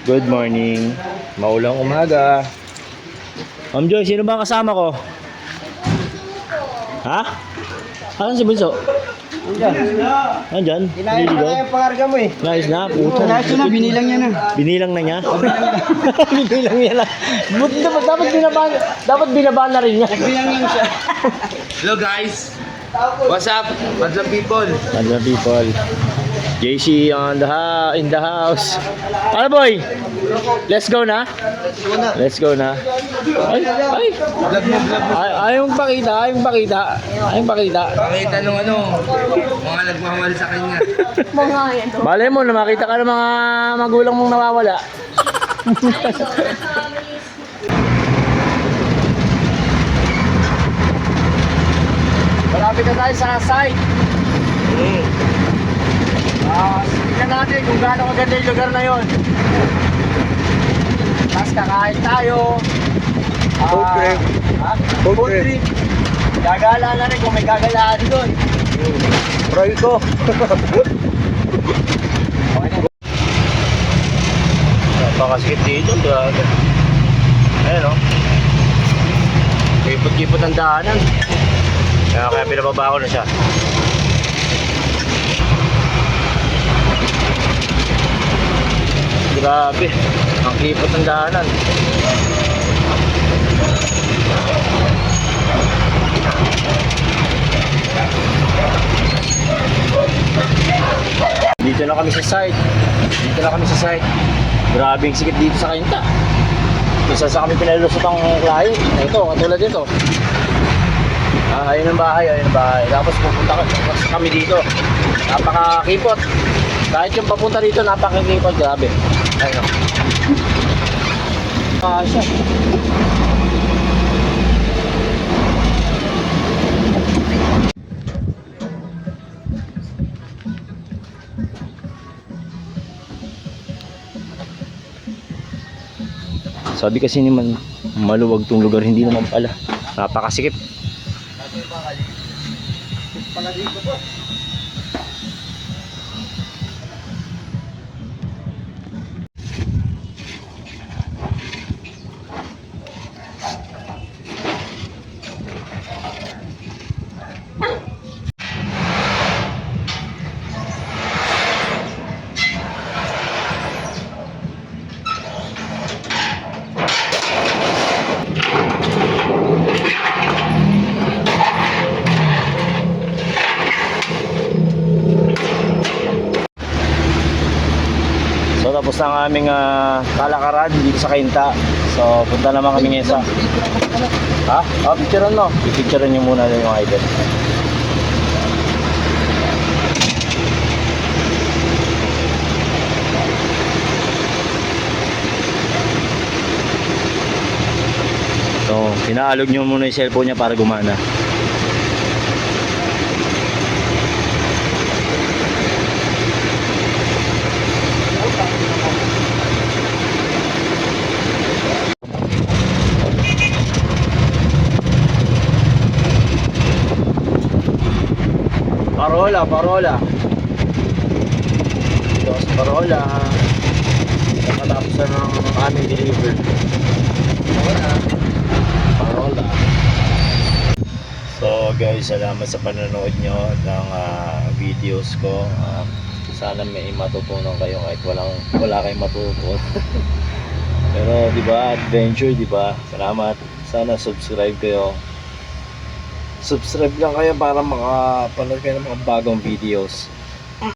Good morning. Maulang umaga. Ma'am Joy, sino ba ang kasama ko? Ha? Asan si Bunso? Nandyan? Inayos na Nililigaw? yung pangarga mo eh. Nais na? Puta. Inayos na, binilang niya na. Binilang na niya? Binilang niya na. Dapat binabaan na rin niya. Bilang lang siya. Hello guys! What's up? What's up people? Other people. JC in the house. Ano boy? Let's go na? Let's go na. Ay, ay. Vlog mo, vlog mo. Ayong pakita. Pakita nung mga nagmamahal sa kanya. Malay mo na makita ka ng mga magulang mong nawawala. Malapit na tayo sa site. Tingnan natin kung gaano kaganda yung lugar na yon. Tapos kakain tayo. Food trip. Food trip. Gagala na rin kung may gagalaan doon. Roy ko. Napakasikip dito, grabe. Ayan o. Kipot-kipot ang daanan. Kaya pinababa ko na siya. Grabe, ang kipot ng daanan. Dito na kami sa site. Grabe ang sikip dito sa Kainta. Isa sa kami pinalusot ang client. Ito, katulad dito. Ayun ang bahay. Tapos pupunta kami dito. Napakakipot. Kahit yung papunta dito, napakakipot. Grabe. Ayun o. Siya. Sabi kasi naman maluwag tong lugar, hindi naman pala. Napakasikip. So tapos na ang aming kalakaran dito sa Kainta. So punta naman kami ngayon sa... Ha? Picturean mo. I-picturean nyo muna yung idol. So pinaalog nyo muna yung cellphone niya para gumana. Parola. Ito sa Parola. Nakatapos na ng aming deliver. Parola. So guys, salamat sa panonood nyo ng videos ko. Sana may matutunan kayo kahit wala kayong matutunan. Pero di ba, adventure, di ba? Salamat. Sana subscribe kayo. Subscribe lang kayo para makapanood kayo ng mga bagong videos.